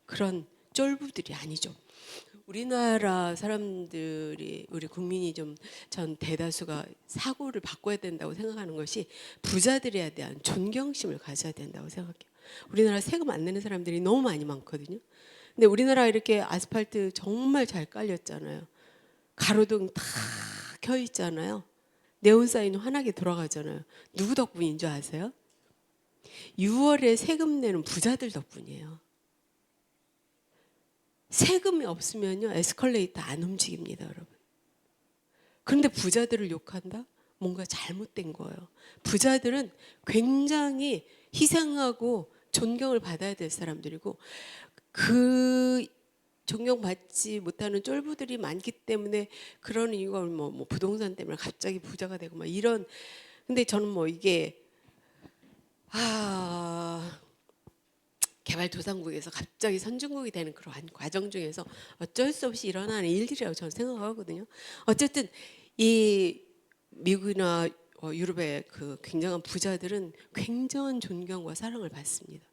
그런 쫄부들이 아니죠. 우리나라 사람들이 우리 국민이 좀 전 대다수가 사고를 바꿔야 된다고 생각하는 것이 부자들에 대한 존경심을 가져야 된다고 생각해요. 우리나라 세금 안 내는 사람들이 너무 많거든요. 근데 우리나라 이렇게 아스팔트 정말 잘 깔렸잖아요. 가로등 다 켜 있잖아요. 네온사인 환하게 돌아가잖아요. 누구 덕분인 줄 아세요? 6월에 세금 내는 부자들 덕분이에요. 세금이 없으면요 에스컬레이터 안 움직입니다, 여러분. 그런데 부자들을 욕한다? 뭔가 잘못된 거예요. 부자들은 굉장히 희생하고 존경을 받아야 될 사람들이고 그 존경받지 못하는 쫄부들이 많기 때문에 그런 이유가 뭐 부동산 때문에 갑자기 부자가 되고 막 이런. 근데 저는 뭐 이게 개발도상국에서 갑자기 선진국이 되는 그러한 과정 중에서 어쩔 수 없이 일어나는 일들이라고 저는 생각하거든요. 어쨌든 이 미국이나 유럽의 그 굉장한 부자들은 굉장한 존경과 사랑을 받습니다.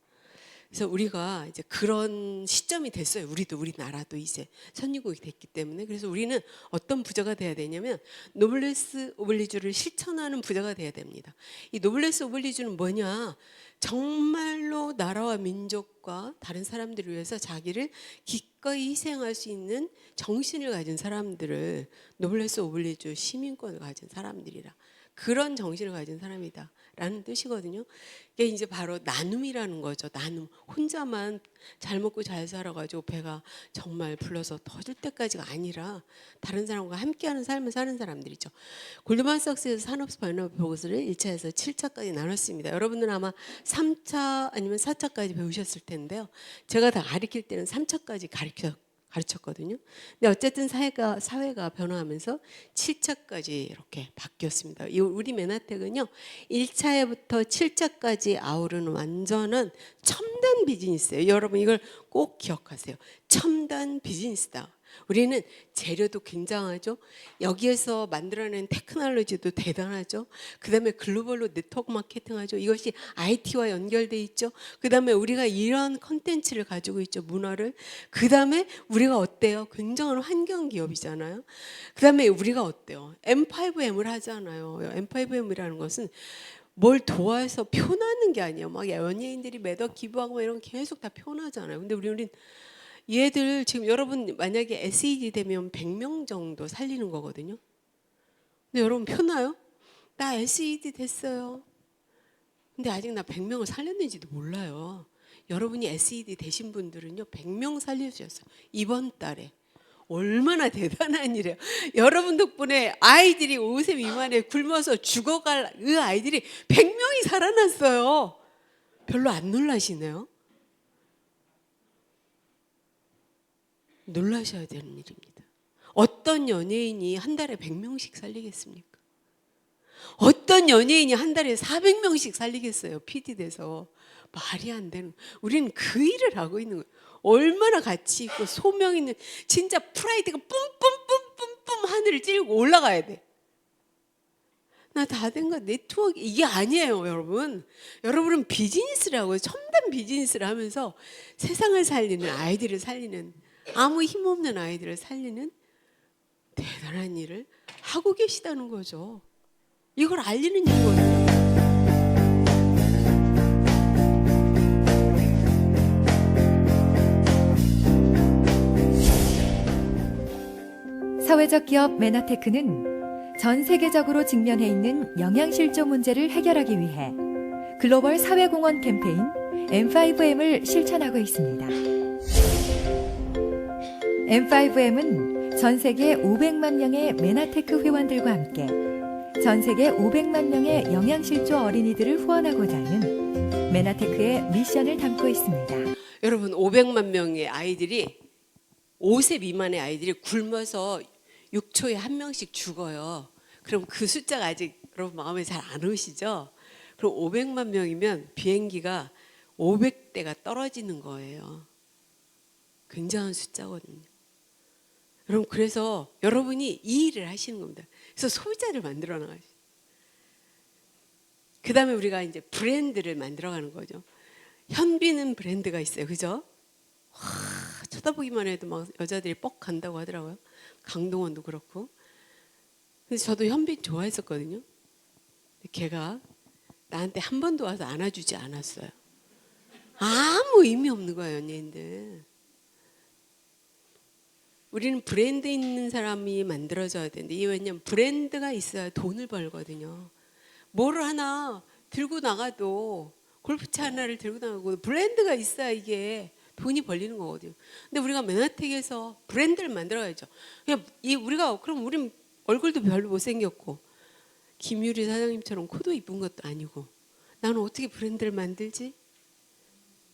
그래서 우리가 이제 그런 시점이 됐어요. 우리나라도 이제 선진국이 됐기 때문에. 그래서 우리는 어떤 부자가 돼야 되냐면 노블레스 오블리주를 실천하는 부자가 돼야 됩니다. 이 노블레스 오블리주는 뭐냐? 정말로 나라와 민족과 다른 사람들을 위해서 자기를 기꺼이 희생할 수 있는 정신을 가진 사람들을 노블레스 오블리주 시민권을 가진 사람들이라, 그런 정신을 가진 사람이다라는 뜻이거든요. 이게 이제 바로 나눔이라는 거죠. 나눔. 혼자만 잘 먹고 잘 살아가지고 배가 정말 불러서 터질 때까지가 아니라 다른 사람과 함께하는 삶을 사는 사람들이죠. 골드만삭스에서 산업스 바이너블 보고서를 1차에서 7차까지 나눴습니다. 여러분들은 아마 3차 아니면 4차까지 배우셨을 텐데요. 제가 다 가르칠 때는 3차까지 가르쳤거든요. 근데 어쨌든 사회가 변화하면서 7차까지 이렇게 바뀌었습니다. 우리 메나텍은요, 1차에부터 7차까지 아우르는 완전한 첨단 비즈니스예요. 여러분 이걸 꼭 기억하세요. 첨단 비즈니스다. 우리는 재료도 굉장하죠. 여기에서 만들어낸 테크놀로지도 대단하죠. 그 다음에 글로벌로 네트워크 마케팅하죠. 이것이 IT와 연결돼 있죠. 그 다음에 우리가 이런 컨텐츠를 가지고 있죠. 문화를. 그 다음에 우리가 어때요? 굉장한 환경 기업이잖아요. 그 다음에 우리가 어때요? M5M을 하잖아요. M5M이라는 것은 뭘 도와서 표나는 게 아니에요. 막 연예인들이 매덕 기부하고 이런 계속 다 표나잖아요. 근데 우리는 얘들 지금 여러분 만약에 SED 되면 100명 정도 살리는 거거든요. 근데 여러분 표나요? 나 SED 됐어요. 근데 아직 나 100명을 살렸는지도 몰라요. 여러분이 SED 되신 분들은요 100명 살려주셨어요. 이번 달에. 얼마나 대단한 일이에요. 여러분 덕분에 아이들이 5세 미만에 굶어서 죽어갈 그 아이들이 100명이 살아났어요. 별로 안 놀라시네요. 놀라셔야 되는 일입니다. 어떤 연예인이 한 달에 100명씩 살리겠습니까? 어떤 연예인이 한 달에 400명씩 살리겠어요? PD 돼서. 말이 안 되는. 우리는 그 일을 하고 있는 거예요. 얼마나 가치 있고 소명 있는, 진짜 프라이드가 뿜뿜뿜뿜뿜 하늘을 찌르고 올라가야 돼. 나 다 된 거 네트워크 이게 아니에요, 여러분. 여러분은 비즈니스를 하고 첨단 비즈니스를 하면서 세상을 살리는, 아이들을 살리는, 아무 힘없는 아이들을 살리는 대단한 일을 하고 계시다는 거죠. 이걸 알리는 일이거든요. 사회적 기업 메나테크는 전 세계적으로 직면해 있는 영양실조 문제를 해결하기 위해 글로벌 사회공헌 캠페인 M5M을 실천하고 있습니다. M5M은 전 세계 500만 명의 메나테크 회원들과 함께 전 세계 500만 명의 영양실조 어린이들을 후원하고자 하는 메나테크의 미션을 담고 있습니다. 여러분 500만 명의 아이들이 5세 미만의 아이들이 굶어서 6초에 한 명씩 죽어요. 그럼 그 숫자가 아직 여러분 마음에 잘 안 오시죠? 그럼 500만 명이면 비행기가 500대가 떨어지는 거예요. 굉장한 숫자거든요. 여러분 그래서 여러분이 이 일을 하시는 겁니다. 그래서 소비자를 만들어 나가죠. 그 다음에 우리가 이제 브랜드를 만들어가는 거죠. 현빈은 브랜드가 있어요, 그죠? 쳐다보기만 해도 막 여자들이 뻑 간다고 하더라고요. 강동원도 그렇고. 근데 저도 현빈 좋아했었거든요. 근데 걔가 나한테 한 번도 와서 안아주지 않았어요. 아무 의미 없는 거예요, 연예인들. 우리는 브랜드 있는 사람이 만들어져야 되는데, 이게 왜냐면 브랜드가 있어야 돈을 벌거든요. 뭐를 하나 들고 나가도, 골프차 하나를 들고 나가고 브랜드가 있어야 이게 돈이 벌리는 거거든요. 근데 우리가 메나텍에서 브랜드를 만들어야죠. 그냥 그럼 우린 얼굴도 별로 못생겼고 김유리 사장님처럼 코도 이쁜 것도 아니고 나는 어떻게 브랜드를 만들지?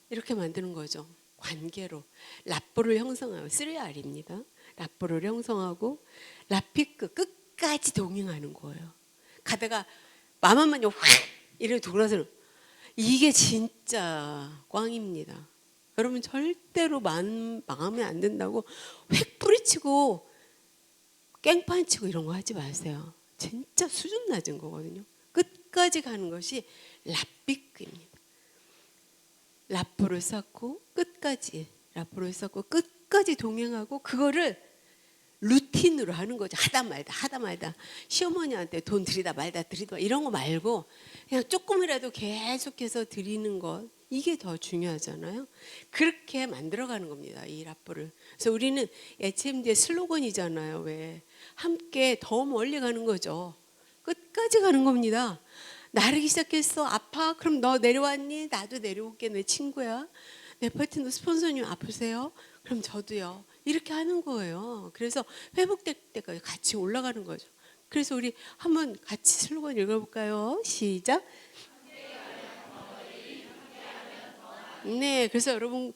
이렇게 만드는 거죠. 관계로 라뽀를 형성하고 3R입니다. 라뽀를 형성하고 라피크 끝까지 동행하는 거예요. 가다가 마마만요 확 이렇게 돌아서는 이게 진짜 꽝입니다. 여러분 절대로 마음에 안 든다고 획 뿌리치고 깽판치고 이런 거 하지 마세요. 진짜 수준 낮은 거거든요. 끝까지 가는 것이 랍비크입니다. 라프를 쌓고 끝까지 라프를 쌓고 끝까지 동행하고 그거를 루틴으로 하는 거죠. 하다 말다 시어머니한테 돈 드리다 말다 이런 거 말고 그냥 조금이라도 계속해서 드리는 것, 이게 더 중요하잖아요. 그렇게 만들어가는 겁니다, 이 라프를. 그래서 우리는 HMD의 슬로건이잖아요. 왜? 함께 더 멀리 가는 거죠. 끝까지 가는 겁니다. 나르기 시작했어. 아파? 그럼 너 내려왔니? 나도 내려올게. 내 친구야. 내 파트너 스폰서님 아프세요? 그럼 저도요. 이렇게 하는 거예요. 그래서 회복될 때까지 같이 올라가는 거죠. 그래서 우리 한번 같이 슬로건 읽어볼까요? 시작. 네, 그래서 여러분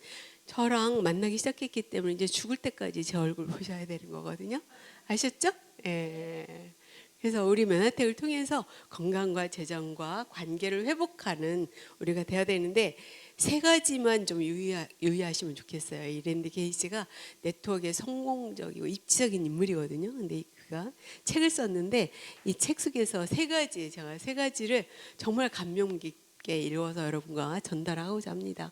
저랑 만나기 시작했기 때문에 이제 죽을 때까지 제 얼굴 보셔야 되는 거거든요. 아셨죠? 예. 그래서 우리 메나텍을 통해서 건강과 재정과 관계를 회복하는 우리가 돼야 되는데 세 가지만 좀 유의하시면 좋겠어요. 이 랜디 게이지가 네트워크의 성공적이고 입지적인 인물이거든요. 근데 그가 책을 썼는데 이 책 속에서 제가 세 가지를 정말 감명 깊게 읽어서 여러분과 전달하고자 합니다.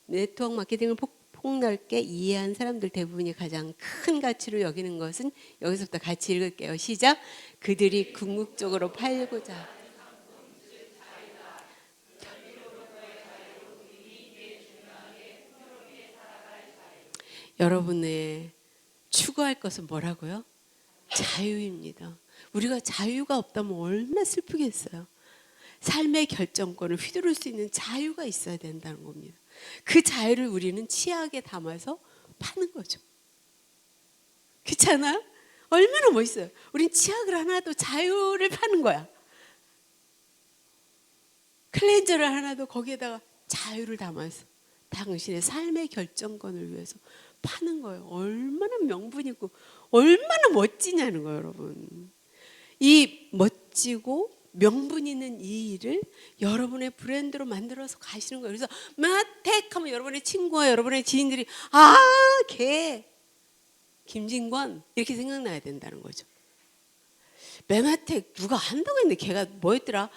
네트워크 마케팅을 폭넓게 이해한 사람들 대부분이 가장 큰 가치로 여기는 것은, 여기서부터 같이 읽을게요. 시작. 그들이 궁극적으로 팔고자 여러분의 추구할 것은 뭐라고요? 자유입니다. 우리가 자유가 없다면 얼마나 슬프겠어요. 삶의 결정권을 휘두를 수 있는 자유가 있어야 된다는 겁니다. 그 자유를 우리는 치약에 담아서 파는 거죠. 그렇잖아요? 얼마나 멋있어요. 우린 치약을 하나도 자유를 파는 거야. 클렌저를 하나도 거기에다가 자유를 담아서 당신의 삶의 결정권을 위해서 파는 거예요. 얼마나 명분 있고 얼마나 멋지냐는 거예요, 여러분. 이 멋지고 명분 있는 이 일을 여러분의 브랜드로 만들어서 가시는 거예요. 그래서 메나텍 하면 여러분의 친구와 여러분의 지인들이 걔 김진권 이렇게 생각나야 된다는 거죠. 메나텍 누가 한다고 했는데 걔가 뭐였더라?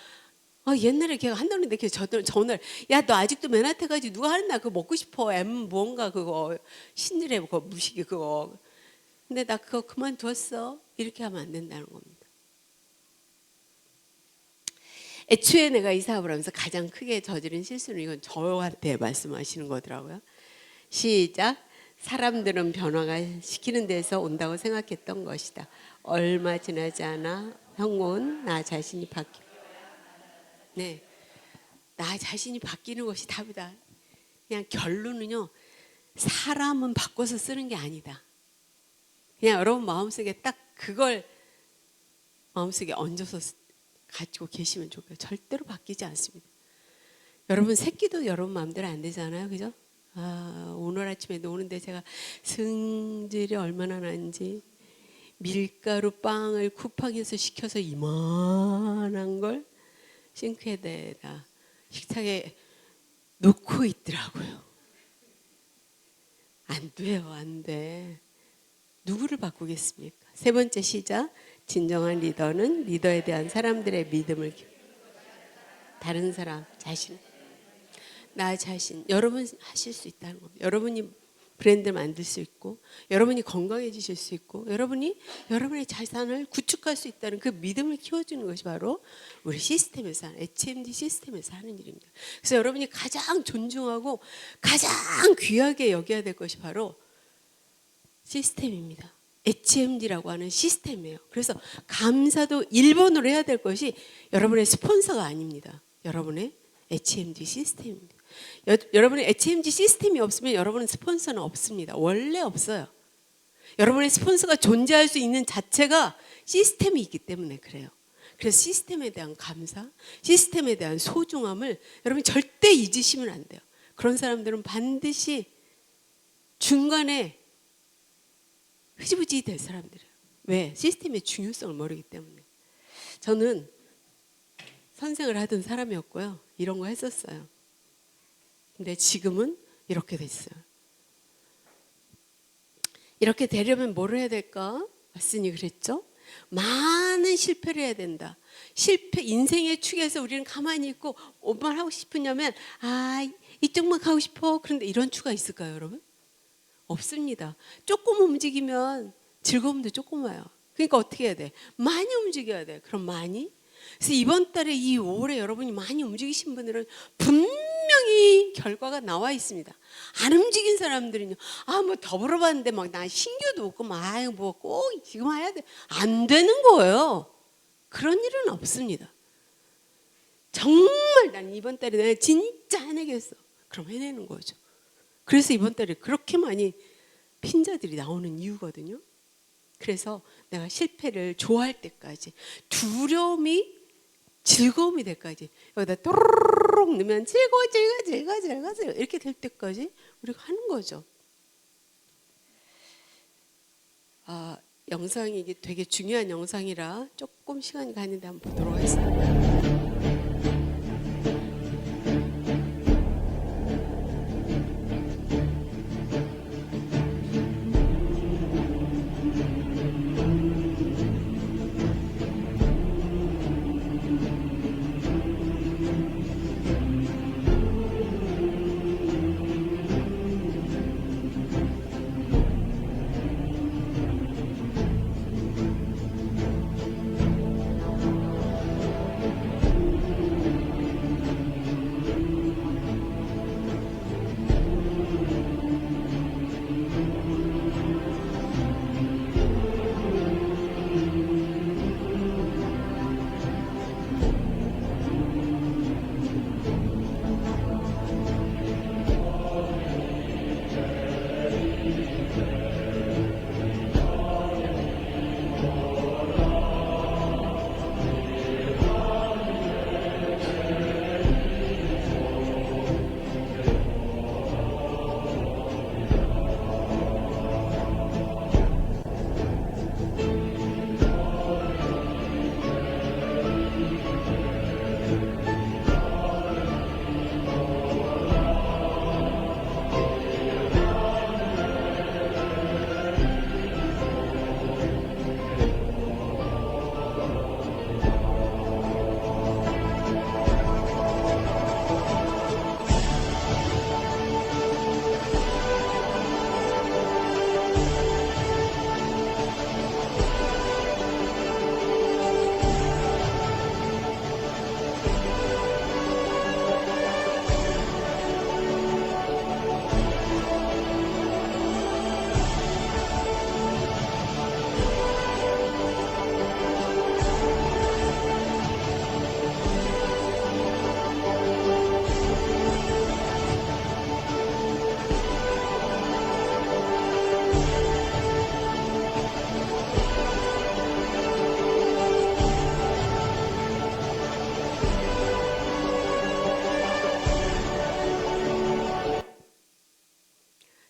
옛날에 걔가 한다고 했는데 걔 전날 야 너 아직도 메나텍 하지? 누가 하는다 그거 먹고 싶어. 뭔가 그거 신들의 그거 무식이 그거. 근데 나 그거 그만두었어. 이렇게 하면 안 된다는 겁니다. 애초에 내가 이 사업을 하면서 가장 크게 저지른 실수는 이건 저한테 말씀하시는 거더라고요. 시작. 사람들은 변화가 시키는 데서 온다고 생각했던 것이다. 얼마 지나지 않아 형은 나 자신이 네, 나 자신이 바뀌는 것이 답이다. 그냥 결론은요, 사람은 바꿔서 쓰는 게 아니다. 그냥 여러분 마음속에 딱 그걸 마음속에 얹어서 가지고 계시면 좋고요. 절대로 바뀌지 않습니다. 여러분 새끼도 여러분 마음대로 안 되잖아요, 그죠? 오늘 아침에도 오는데 제가 승질이 얼마나 나는지 밀가루 빵을 쿠팡에서 시켜서 이만한 걸 싱크대에다 식탁에 놓고 있더라고요. 안 돼요, 안 돼. 누구를 바꾸겠습니까? 세 번째 시작. 진정한 리더는 리더에 대한 사람들의 믿음을 다른 사람 자신, 나 자신, 여러분 하실 수 있다는 겁니다. 여러분이 브랜드를 만들 수 있고 여러분이 건강해지실 수 있고 여러분이 여러분의 자산을 구축할 수 있다는 그 믿음을 키워주는 것이 바로 우리 시스템에서 하는 HMD 시스템에서 하는 일입니다. 그래서 여러분이 가장 존중하고 가장 귀하게 여겨야 될 것이 바로 시스템입니다. HMD라고 하는 시스템이에요. 그래서 감사도 1번으로 해야 될 것이 여러분의 스폰서가 아닙니다. 여러분의 HMD 시스템입니다. 여러분의 HMD 시스템이 없으면 여러분은 스폰서는 없습니다. 원래 없어요. 여러분의 스폰서가 존재할 수 있는 자체가 시스템이 있기 때문에 그래요. 그래서 시스템에 대한 감사, 시스템에 대한 소중함을 여러분 절대 잊으시면 안 돼요. 그런 사람들은 반드시 중간에 흐지부지 될 사람들이에요. 왜? 시스템의 중요성을 모르기 때문에. 저는 선생을 하던 사람이었고요. 이런 거 했었어요. 근데 지금은 이렇게 됐어요. 이렇게 되려면 뭘 해야 될까? 왓슨이 그랬죠. 많은 실패를 해야 된다. 실패, 인생의 축에서 우리는 가만히 있고 뭐만 하고 싶으냐면 이쪽만 가고 싶어. 그런데 이런 추가 있을까요, 여러분? 없습니다. 조금 움직이면 즐거움도 조금 와요. 그러니까 어떻게 해야 돼? 많이 움직여야 돼. 그럼 많이? 그래서 이번 달에 이 5월에 여러분이 많이 움직이신 분들은 분명히 결과가 나와 있습니다. 안 움직인 사람들은요, 뭐 더불어봤는데 막 나 신규도 없고 뭐 꼭 지금 해야 돼. 안 되는 거예요. 그런 일은 없습니다. 정말 난 이번 달에 내가 진짜 해내겠어. 그럼 해내는 거죠. 그래서 이번 달에 그렇게 많이 핀자들이 나오는 이유거든요. 그래서 내가 실패를 좋아할 때까지, 두려움이 즐거움이 될 때까지, 여기다 또르륵 넣으면 즐거워 이렇게 될 때까지 우리가 하는 거죠. 영상이 이게 되게 중요한 영상이라 조금 시간이 가는데 한번 보도록 하겠습니다.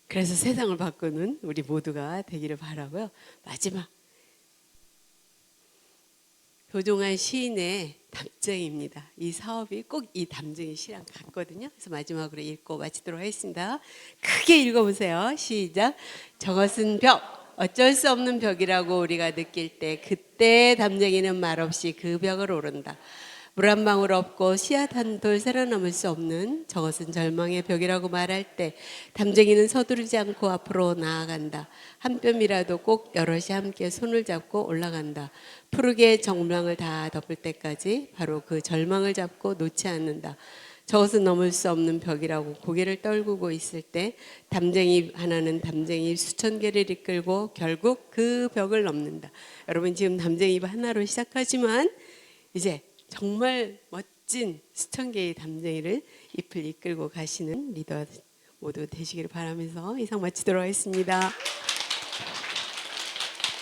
그래서 세상을 바꾸는 우리 모두가 되기를 바라고요. 마지막 도종환 시인의 담쟁이입니다. 이 사업이 꼭 이 담쟁이 시랑 같거든요. 그래서 마지막으로 읽고 마치도록 하겠습니다. 크게 읽어보세요. 시작. 저것은 벽, 어쩔 수 없는 벽이라고 우리가 느낄 때 그때 담쟁이는 말없이 그 벽을 오른다. 물 한 방울 없고 씨앗 한 돌 살아남을 수 없는 저것은 절망의 벽이라고 말할 때 담쟁이는 서두르지 않고 앞으로 나아간다. 한 뼘이라도 꼭 여럿이 함께 손을 잡고 올라간다. 푸르게 정망을 다 덮을 때까지 바로 그 절망을 잡고 놓지 않는다. 저것은 넘을 수 없는 벽이라고 고개를 떨구고 있을 때 담쟁이 하나는 담쟁이 수천 개를 이끌고 결국 그 벽을 넘는다. 여러분 지금 담쟁이 하나로 시작하지만 이제 정말 멋진 수천 개의 담쟁이를 잎을 이끌고 가시는 리더 모두 되시기를 바라면서 이상 마치도록 하겠습니다.